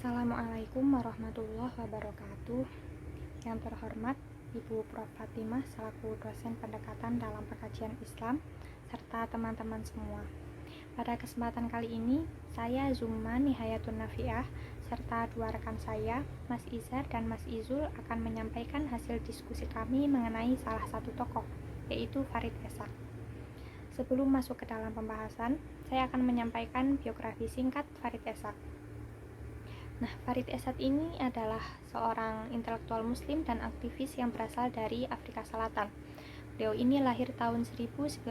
Assalamualaikum warahmatullahi wabarakatuh. Yang terhormat Ibu Prof. Fatimah selaku dosen pendekatan dalam pengkajian Islam serta teman-teman semua. Pada kesempatan kali ini, saya Zuma Nihayatun Nafiah serta dua rekan saya, Mas Izar dan Mas Izul akan menyampaikan hasil diskusi kami mengenai salah satu tokoh, yaitu Farid Esak. Sebelum masuk ke dalam pembahasan, saya akan menyampaikan biografi singkat Farid Esak. Nah, Farid Esak ini adalah seorang intelektual muslim dan aktivis yang berasal dari Afrika Selatan. Beliau ini lahir tahun 1956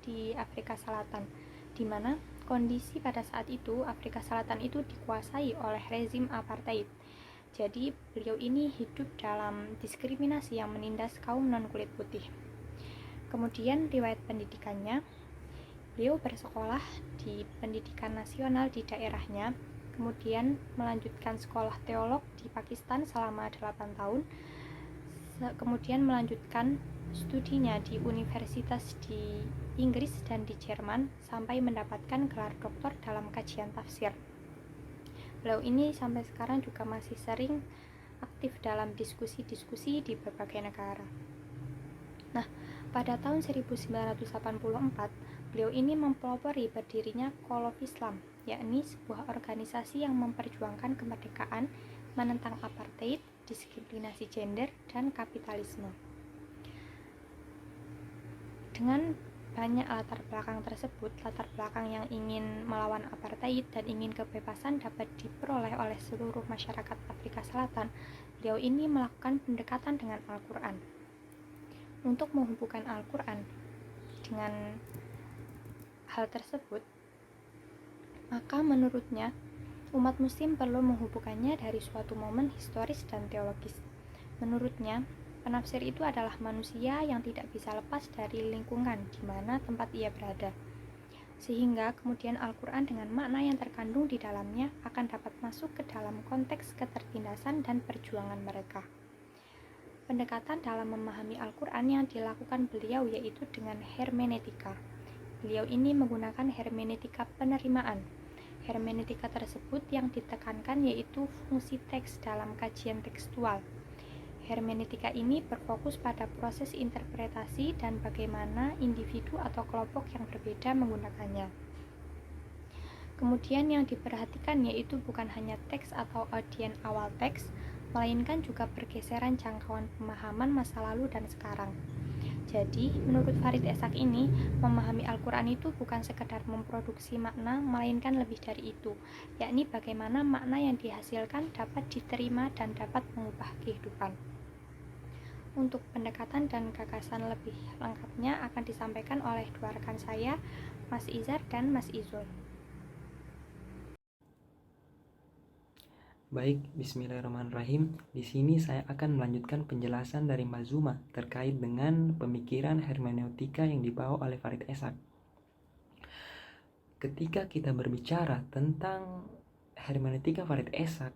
di Afrika Selatan, di mana kondisi pada saat itu Afrika Selatan itu dikuasai oleh rezim apartheid. Jadi, beliau ini hidup dalam diskriminasi yang menindas kaum non-kulit putih. Kemudian, riwayat pendidikannya, beliau bersekolah di pendidikan nasional di daerahnya, kemudian melanjutkan sekolah teolog di Pakistan selama 8 tahun, kemudian melanjutkan studinya di universitas di Inggris dan di Jerman sampai mendapatkan gelar doktor dalam kajian tafsir. Beliau ini sampai sekarang juga masih sering aktif dalam diskusi-diskusi di berbagai negara. Nah, pada tahun 1984, beliau ini mempelopori berdirinya Kolof Islam, yakni sebuah organisasi yang memperjuangkan kemerdekaan, menentang apartheid, diskriminasi gender, dan kapitalisme. Dengan banyak latar belakang tersebut, latar belakang yang ingin melawan apartheid dan ingin kebebasan dapat diperoleh oleh seluruh masyarakat Afrika Selatan, beliau ini melakukan pendekatan dengan Al-Quran. Untuk menghubungkan Al-Quran dengan hal tersebut, maka menurutnya umat muslim perlu menghubungkannya dari suatu momen historis dan teologis. Menurutnya, penafsir itu adalah manusia yang tidak bisa lepas dari lingkungan di mana tempat ia berada, sehingga kemudian Al-Quran dengan makna yang terkandung di dalamnya akan dapat masuk ke dalam konteks ketertindasan dan perjuangan mereka. Pendekatan dalam memahami Al-Quran yang dilakukan beliau yaitu dengan hermeneutika. Beliau ini menggunakan hermeneutika penerimaan. Hermeneutika tersebut yang ditekankan yaitu fungsi teks dalam kajian tekstual. Hermeneutika ini berfokus pada proses interpretasi dan bagaimana individu atau kelompok yang berbeda menggunakannya. Kemudian yang diperhatikan yaitu bukan hanya teks atau audien awal teks, melainkan juga pergeseran jangkauan pemahaman masa lalu dan sekarang. Jadi, menurut Farid Esak ini, memahami Al-Quran itu bukan sekedar memproduksi makna, melainkan lebih dari itu, yakni bagaimana makna yang dihasilkan dapat diterima dan dapat mengubah kehidupan. Untuk pendekatan dan gagasan lebih lengkapnya akan disampaikan oleh dua rekan saya, Mas Izar dan Mas Izul. Baik, bismillahirrahmanirrahim. Di sini saya akan melanjutkan penjelasan dari Mbak Zuma terkait dengan pemikiran hermeneutika yang dibawa oleh Farid Esak. Ketika kita berbicara tentang hermeneutika Farid Esak,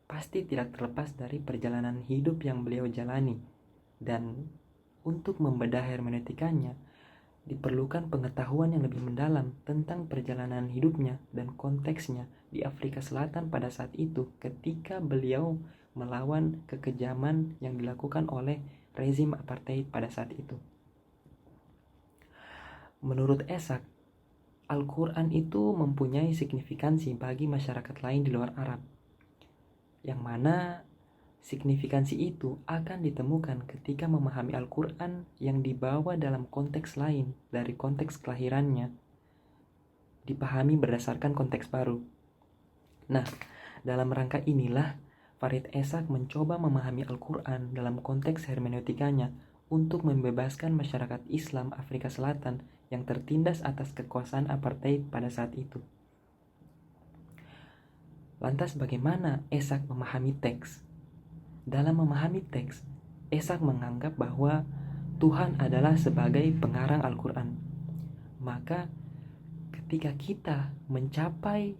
pasti tidak terlepas dari perjalanan hidup yang beliau jalani. Dan untuk membedah hermeneutikanya, diperlukan pengetahuan yang lebih mendalam tentang perjalanan hidupnya dan konteksnya di Afrika Selatan pada saat itu ketika beliau melawan kekejaman yang dilakukan oleh rezim apartheid pada saat itu. Menurut Esak, Al-Quran itu mempunyai signifikansi bagi masyarakat lain di luar Arab, yang mana signifikansi itu akan ditemukan ketika memahami Al-Quran yang dibawa dalam konteks lain dari konteks kelahirannya, dipahami berdasarkan konteks baru. Nah, dalam rangka inilah Farid Esak mencoba memahami Al-Quran dalam konteks hermeneutikanya untuk membebaskan masyarakat Islam Afrika Selatan yang tertindas atas kekuasaan apartheid pada saat itu. Lantas bagaimana Esak memahami teks? Dalam memahami teks, Esak menganggap bahwa Tuhan adalah sebagai pengarang Al-Quran. Maka ketika kita mencapai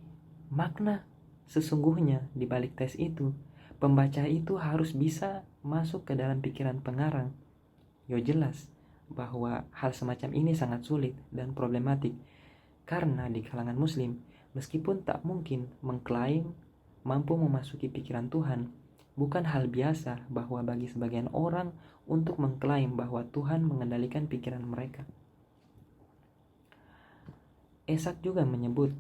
makna sesungguhnya di balik teks itu, pembaca itu harus bisa masuk ke dalam pikiran pengarang. Yo jelas bahwa hal semacam ini sangat sulit dan problematik, karena di kalangan muslim Meskipun tak mungkin mengklaim mampu memasuki pikiran Tuhan, bukan hal biasa bahwa bagi sebagian orang untuk mengklaim bahwa Tuhan mengendalikan pikiran mereka. Esak juga menyebut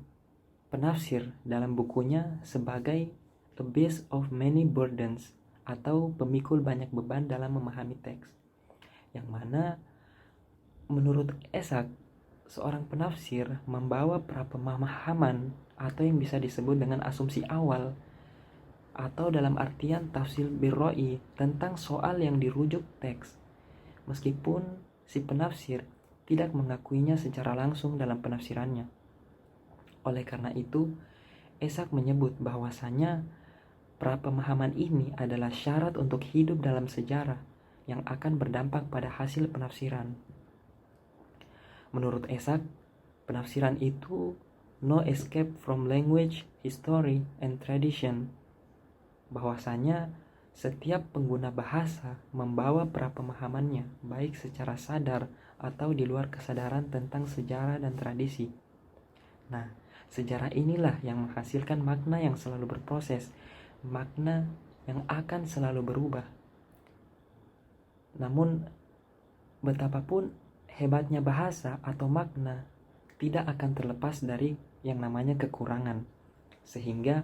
penafsir dalam bukunya sebagai a beast of many burdens atau pemikul banyak beban dalam memahami teks. Yang mana menurut Esak, seorang penafsir membawa pemahaman atau yang bisa disebut dengan asumsi awal atau dalam artian tafsir birroi tentang soal yang dirujuk teks, meskipun si penafsir tidak mengakuinya secara langsung dalam penafsirannya. Oleh karena itu, Esak menyebut bahwasanya pemahaman ini adalah syarat untuk hidup dalam sejarah yang akan berdampak pada hasil penafsiran. Menurut Esak, penafsiran itu no escape from language, history, and tradition. Bahwasanya setiap pengguna bahasa membawa pemahamannya baik secara sadar atau di luar kesadaran tentang sejarah dan tradisi. Nah, sejarah inilah yang menghasilkan makna yang selalu berproses, makna yang akan selalu berubah. Namun, betapapun hebatnya bahasa atau makna tidak akan terlepas dari yang namanya kekurangan. Sehingga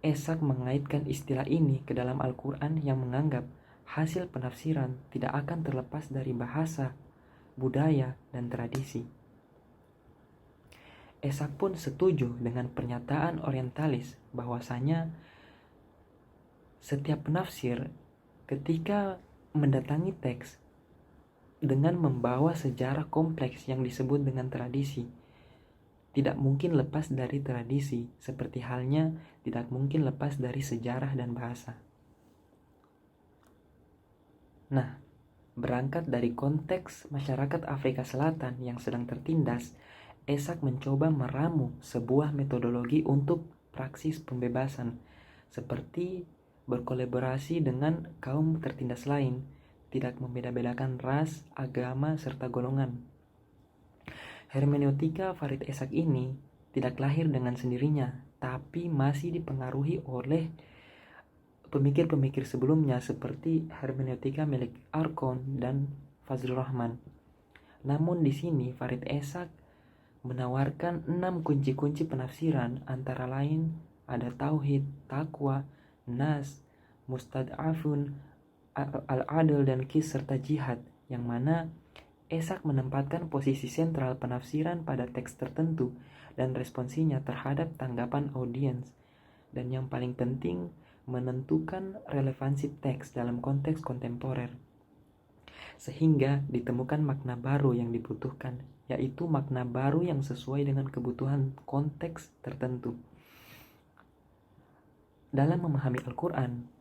Esak mengaitkan istilah ini ke dalam Al-Quran yang menganggap hasil penafsiran tidak akan terlepas dari bahasa, budaya, dan tradisi. Esak pun setuju dengan pernyataan orientalis bahwasanya setiap penafsir ketika mendatangi teks dengan membawa sejarah kompleks yang disebut dengan tradisi, tidak mungkin lepas dari tradisi, seperti halnya tidak mungkin lepas dari sejarah dan bahasa. Nah, berangkat dari konteks masyarakat Afrika Selatan yang sedang tertindas, Esak mencoba meramu sebuah metodologi untuk praksis pembebasan, seperti berkolaborasi dengan kaum tertindas lain, tidak membeda-bedakan ras, agama, serta golongan. Hermeneutika Farid Esak ini tidak lahir dengan sendirinya, tapi masih dipengaruhi oleh pemikir-pemikir sebelumnya seperti hermeneutika milik Arkon dan Fazlur Rahman. Namun di sini Farid Esak menawarkan 6 kunci-kunci penafsiran, antara lain ada tauhid, takwa, nas, mustad'afun, al-adl, dan qis serta jihad, yang mana Esak menempatkan posisi sentral penafsiran pada teks tertentu dan responsinya terhadap tanggapan audiens, dan yang paling penting menentukan relevansi teks dalam konteks kontemporer, sehingga ditemukan makna baru yang dibutuhkan, yaitu makna baru yang sesuai dengan kebutuhan konteks tertentu. Dalam memahami Al-Quran,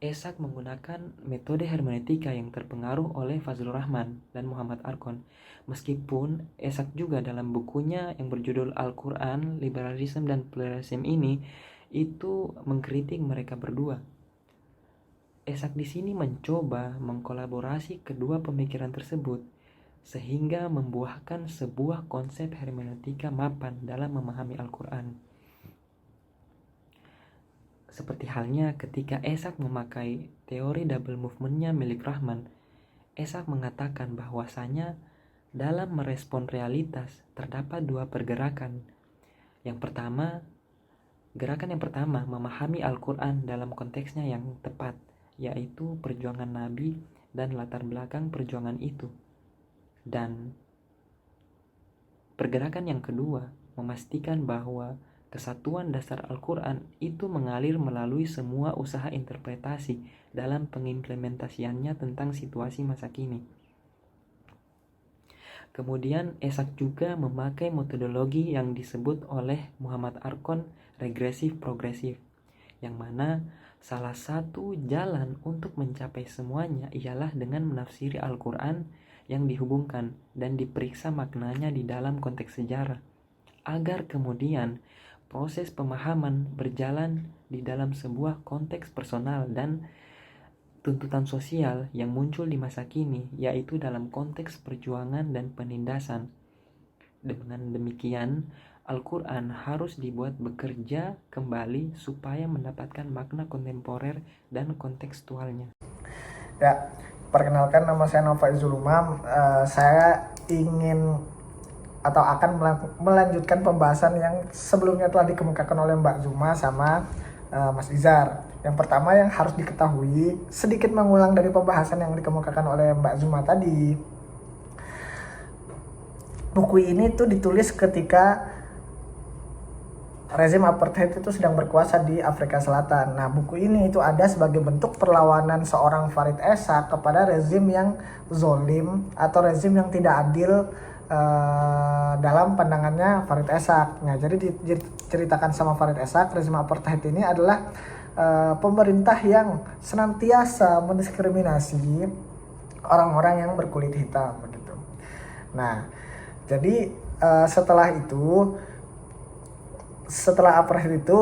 Esak menggunakan metode hermeneutika yang terpengaruh oleh Fazlur Rahman dan Muhammad Arkon. Meskipun Esak juga dalam bukunya yang berjudul Al-Quran, Liberalism dan Pluralism ini itu mengkritik mereka berdua. Esak di sini mencoba mengkolaborasi kedua pemikiran tersebut sehingga membuahkan sebuah konsep hermeneutika mapan dalam memahami Al-Quran. Seperti halnya ketika Esak memakai teori double movement-nya milik Rahman, Esak mengatakan bahwasanya dalam merespon realitas terdapat 2 pergerakan. Gerakan yang pertama memahami Al-Quran dalam konteksnya yang tepat, yaitu perjuangan Nabi dan latar belakang perjuangan itu. Dan pergerakan yang kedua memastikan bahwa kesatuan dasar Al-Quran itu mengalir melalui semua usaha interpretasi dalam pengimplementasiannya tentang situasi masa kini. Kemudian Esak juga memakai metodologi yang disebut oleh Muhammad Arkon regresif progresif, yang mana salah satu jalan untuk mencapai semuanya ialah dengan menafsiri Al-Quran yang dihubungkan dan diperiksa maknanya di dalam konteks sejarah, agar kemudian proses pemahaman berjalan di dalam sebuah konteks personal dan tuntutan sosial yang muncul di masa kini, yaitu dalam konteks perjuangan dan penindasan. Dengan demikian, Al-Quran harus dibuat bekerja kembali supaya mendapatkan makna kontemporer dan kontekstualnya. Ya, perkenalkan, nama saya Nova Izul Umam. Saya ingin atau akan melanjutkan pembahasan yang sebelumnya telah dikemukakan oleh Mbak Zuma sama Mas Izar. Yang pertama yang harus diketahui, sedikit mengulang dari pembahasan yang dikemukakan oleh Mbak Zuma tadi. Buku ini tuh ditulis ketika rezim apartheid itu sedang berkuasa di Afrika Selatan. Nah, buku ini itu ada sebagai bentuk perlawanan seorang Farid Essa kepada rezim yang zolim atau rezim yang tidak adil dalam pandangannya Farid Essa. Nah, jadi diceritakan sama Farid Essa, rezim apartheid ini adalah pemerintah yang senantiasa mendiskriminasi orang-orang yang berkulit hitam begitu. Nah, jadi setelah apartheid itu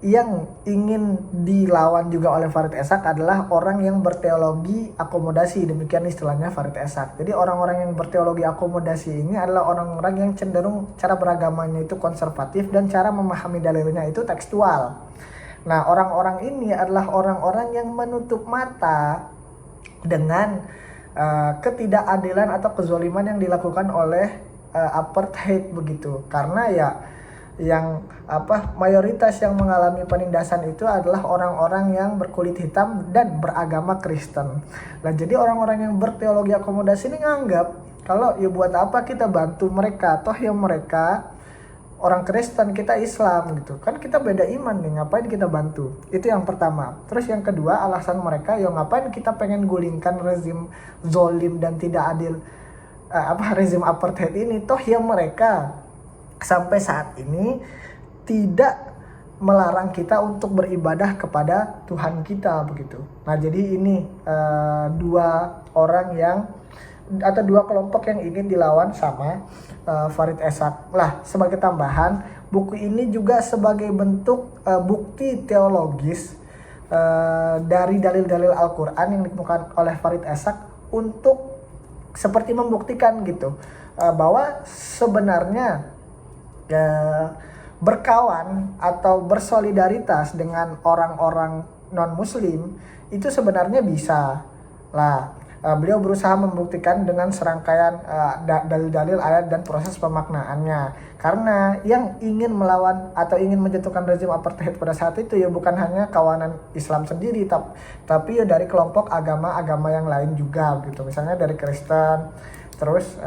yang ingin dilawan juga oleh Farid Essa adalah orang yang berteologi akomodasi, demikian istilahnya Farid Essa. Jadi orang-orang yang berteologi akomodasi ini adalah orang-orang yang cenderung cara beragamanya itu konservatif dan cara memahami dalilnya itu tekstual. Nah, orang-orang ini adalah orang-orang yang menutup mata dengan ketidakadilan atau kezaliman yang dilakukan oleh apartheid begitu. Karena ya yang mayoritas yang mengalami penindasan itu adalah orang-orang yang berkulit hitam dan beragama Kristen. Nah, jadi orang-orang yang berteologi akomodasi ini nganggap kalau ya buat apa kita bantu mereka, toh ya mereka orang Kristen, kita Islam gitu. Kan kita beda iman nih, ngapain kita bantu? Itu yang pertama. Terus yang kedua, alasan mereka ya ngapain kita pengen gulingkan rezim zolim dan tidak adil rezim apartheid ini, toh ya mereka sampai saat ini tidak melarang kita untuk beribadah kepada Tuhan kita begitu. Nah, jadi ini dua kelompok yang ingin dilawan sama Farid Essa. Lah, sebagai tambahan, buku ini juga sebagai bentuk bukti teologis dari dalil-dalil Al-Quran yang ditemukan oleh Farid Essa untuk seperti membuktikan gitu bahwa sebenarnya berkawan atau bersolidaritas dengan orang-orang non-muslim itu sebenarnya bisa lah. Beliau berusaha membuktikan dengan serangkaian dalil-dalil ayat dan proses pemaknaannya. Karena yang ingin melawan atau ingin menjatuhkan rezim apartheid pada saat itu ya bukan hanya kawanan Islam sendiri, tapi ya dari kelompok agama-agama yang lain juga gitu. Misalnya dari Kristen, terus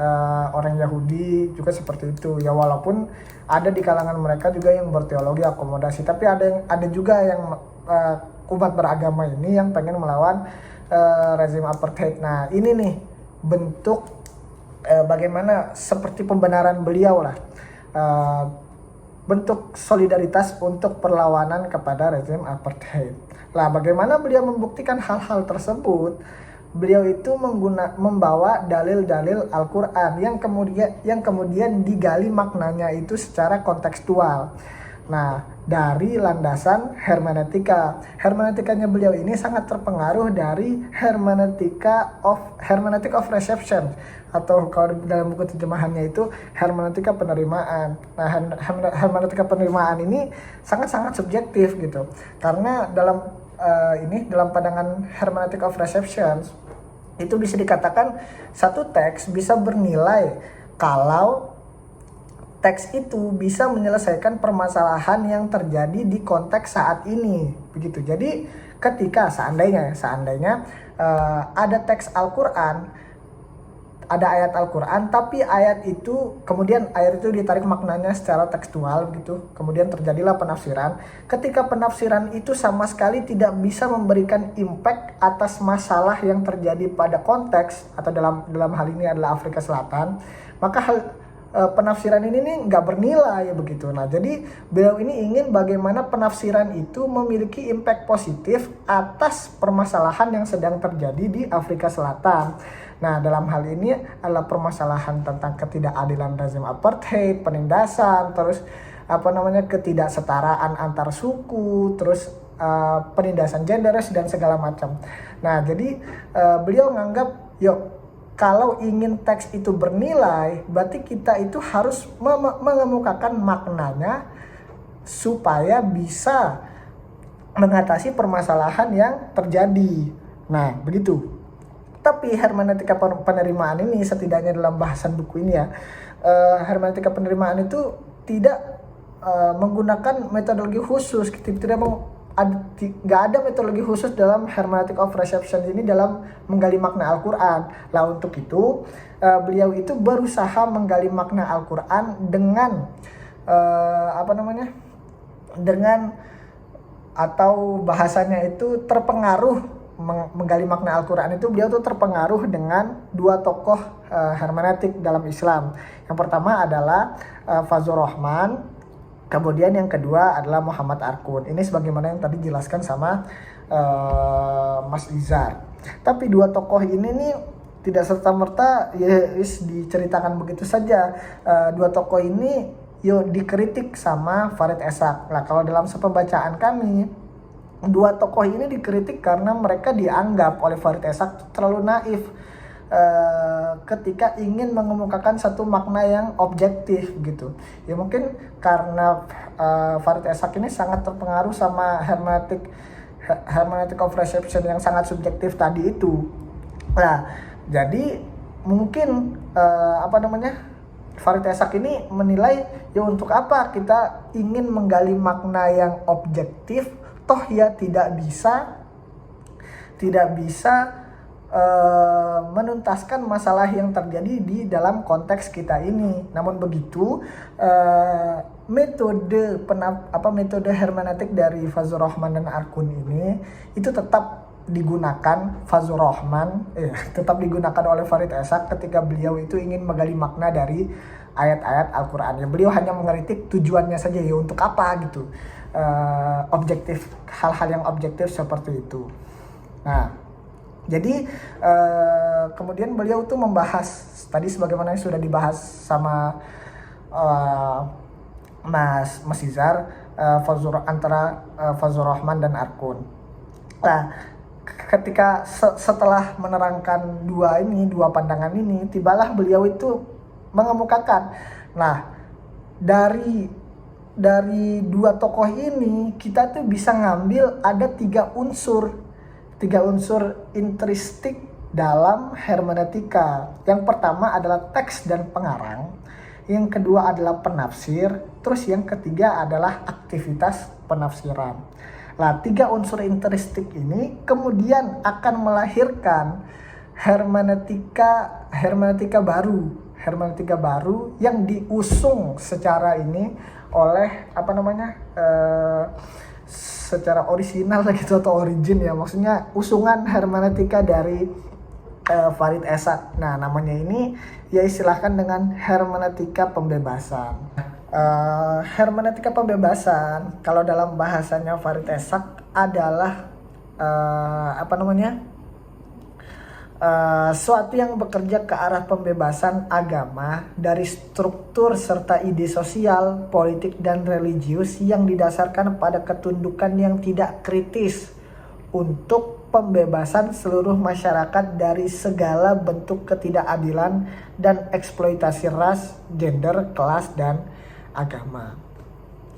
orang Yahudi juga seperti itu. Ya walaupun ada di kalangan mereka juga yang berteologi akomodasi, tapi ada juga yang umat beragama ini yang pengen melawan rezim apartheid. Nah, ini nih bentuk bagaimana seperti pembenaran beliau lah, bentuk solidaritas untuk perlawanan kepada rezim apartheid. Lah, bagaimana beliau membuktikan hal-hal tersebut? Beliau itu membawa dalil-dalil Al-Quran yang kemudian digali maknanya itu secara kontekstual. Nah, dari landasan hermeneutika. Hermeneutikanya beliau ini sangat terpengaruh dari hermeneutic of reception, atau kalau dalam buku terjemahannya itu hermeneutika penerimaan. Nah, hermeneutika penerimaan ini sangat-sangat subjektif gitu. Karena dalam pandangan hermeneutic of reception itu bisa dikatakan satu teks bisa bernilai kalau teks itu bisa menyelesaikan permasalahan yang terjadi di konteks saat ini begitu. Jadi ketika seandainya ada teks Al-Quran, ada ayat Al-Quran, tapi ayat itu ditarik maknanya secara tekstual gitu. Kemudian terjadilah penafsiran. Ketika penafsiran itu sama sekali tidak bisa memberikan impact atas masalah yang terjadi pada konteks, atau dalam hal ini adalah Afrika Selatan, maka penafsiran ini nih nggak bernilai ya begitu. Nah, jadi beliau ini ingin bagaimana penafsiran itu memiliki impact positif atas permasalahan yang sedang terjadi di Afrika Selatan. Nah, dalam hal ini adalah permasalahan tentang ketidakadilan rezim apartheid, penindasan, terus ketidaksetaraan antar suku, terus penindasan gender dan segala macam. Nah, jadi beliau nganggap kalau ingin teks itu bernilai, berarti kita itu harus mengemukakan maknanya supaya bisa mengatasi permasalahan yang terjadi. Nah, begitu. Tapi hermeneutika penerimaan ini, setidaknya dalam bahasan buku ini ya, hermeneutika penerimaan itu tidak menggunakan metodologi khusus. Nggak ada metodologi khusus dalam hermeneutic of reception ini dalam menggali makna Al-Quran. Lah untuk itu beliau itu berusaha menggali makna Al-Quran dengan dengan atau bahasanya itu terpengaruh menggali makna Al-Quran itu. Beliau tuh terpengaruh dengan dua tokoh hermeneutik dalam Islam. Yang pertama adalah Fazlur Rahman, kemudian yang kedua adalah Muhammad Arkun. Ini sebagaimana yang tadi dijelaskan sama Mas Izar. Tapi dua tokoh ini nih tidak serta-merta ya diceritakan begitu saja. Dua tokoh ini dikritik sama Farid Esak. Nah, kalau dalam sepembacaan kami, dua tokoh ini dikritik karena mereka dianggap oleh Farid Esak terlalu naif ketika ingin mengemukakan satu makna yang objektif gitu. Ya mungkin karena Farid Esak ini sangat terpengaruh sama hermeneutic of reception yang sangat subjektif tadi itu. Nah, jadi mungkin Farid Esak ini menilai ya untuk apa kita ingin menggali makna yang objektif, toh ya tidak bisa menuntaskan masalah yang terjadi di dalam konteks kita ini. Namun begitu, metode hermeneutik dari Fazlur Rahman dan Arkun ini itu tetap digunakan tetap digunakan oleh Farid Esak ketika beliau itu ingin menggali makna dari ayat-ayat Al-Quran. Ya, beliau hanya mengkritik tujuannya saja, ya untuk apa gitu. Objektif, hal-hal yang objektif seperti itu. Nah, jadi kemudian beliau tuh membahas tadi sebagaimana yang sudah dibahas sama Mas Izar, antara Fazlur Rahman dan Arkun. Nah, ketika setelah menerangkan dua pandangan ini, tibalah beliau itu mengemukakan, nah dari dua tokoh ini kita tuh bisa ngambil ada tiga unsur intristik dalam hermeneutika. Yang pertama adalah teks dan pengarang, yang kedua adalah penafsir, terus yang ketiga adalah aktivitas penafsiran. Nah, tiga unsur intristik ini kemudian akan melahirkan hermeneutika baru yang diusung secara ini oleh secara orisinal gitu atau origin ya, maksudnya usungan hermeneutika dari Farid Esak. Nah, namanya ini ya istilahkan dengan hermeneutika pembebasan. Hermeneutika pembebasan kalau dalam bahasanya Farid Esak adalah suatu yang bekerja ke arah pembebasan agama dari struktur serta ide sosial, politik, dan religius yang didasarkan pada ketundukan yang tidak kritis untuk pembebasan seluruh masyarakat dari segala bentuk ketidakadilan dan eksploitasi ras, gender, kelas, dan agama.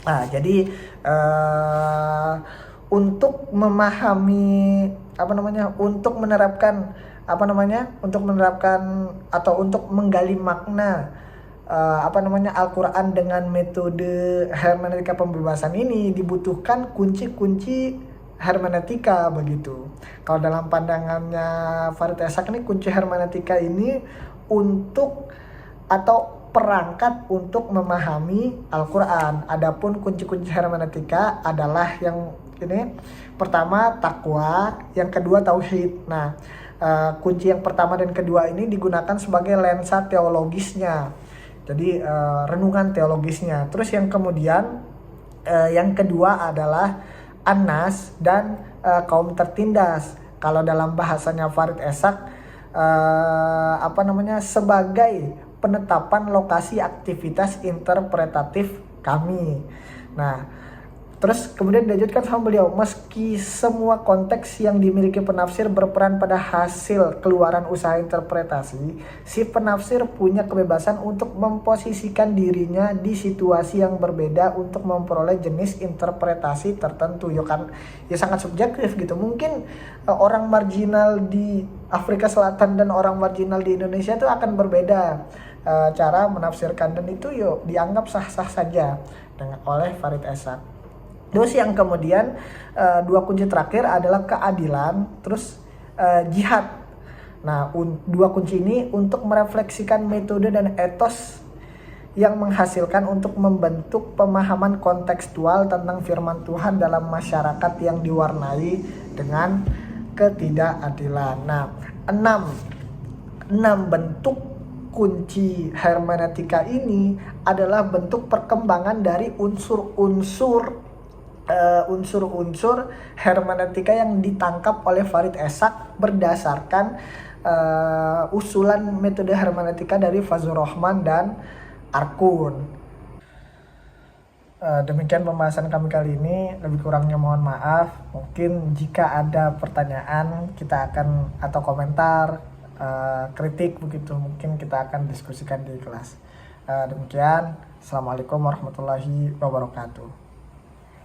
Nah, jadi untuk memahami untuk menerapkan atau untuk menggali makna Al-Quran dengan metode hermeneutika pembebasan ini dibutuhkan kunci-kunci hermeneutika begitu. Kalau dalam pandangannya Farid Esak ini, kunci hermeneutika ini untuk atau perangkat untuk memahami Al-Quran. Adapun kunci-kunci hermeneutika adalah yang ini, pertama takwa, yang kedua tauhid. Nah, kunci yang pertama dan kedua ini digunakan sebagai lensa teologisnya, jadi renungan teologisnya. Terus yang kemudian yang kedua adalah An-Nas dan kaum tertindas. Kalau dalam bahasanya Farid Esak sebagai penetapan lokasi aktivitas interpretatif kami. Nah, Terus kemudian dilanjutkan sama beliau, meski semua konteks yang dimiliki penafsir berperan pada hasil keluaran usaha interpretasi, si penafsir punya kebebasan untuk memposisikan dirinya di situasi yang berbeda untuk memperoleh jenis interpretasi tertentu. Ya sangat subjektif gitu. Mungkin orang marginal di Afrika Selatan dan orang marginal di Indonesia itu akan berbeda cara menafsirkan, dan itu dianggap sah-sah saja oleh Farid Essaq. Terus yang kemudian dua kunci terakhir adalah keadilan, terus jihad. Nah, dua kunci ini untuk merefleksikan metode dan etos yang menghasilkan untuk membentuk pemahaman kontekstual tentang firman Tuhan dalam masyarakat yang diwarnai dengan ketidakadilan. Nah, enam bentuk kunci hermeneutika ini adalah bentuk perkembangan dari unsur-unsur hermeneutika yang ditangkap oleh Farid Essaq berdasarkan usulan metode hermeneutika dari Fazlur Rahman dan Arkun. Demikian pembahasan kami kali ini, lebih kurangnya mohon maaf. Mungkin jika ada pertanyaan atau komentar, kritik begitu, mungkin kita akan diskusikan di kelas. Demikian, Assalamualaikum warahmatullahi wabarakatuh.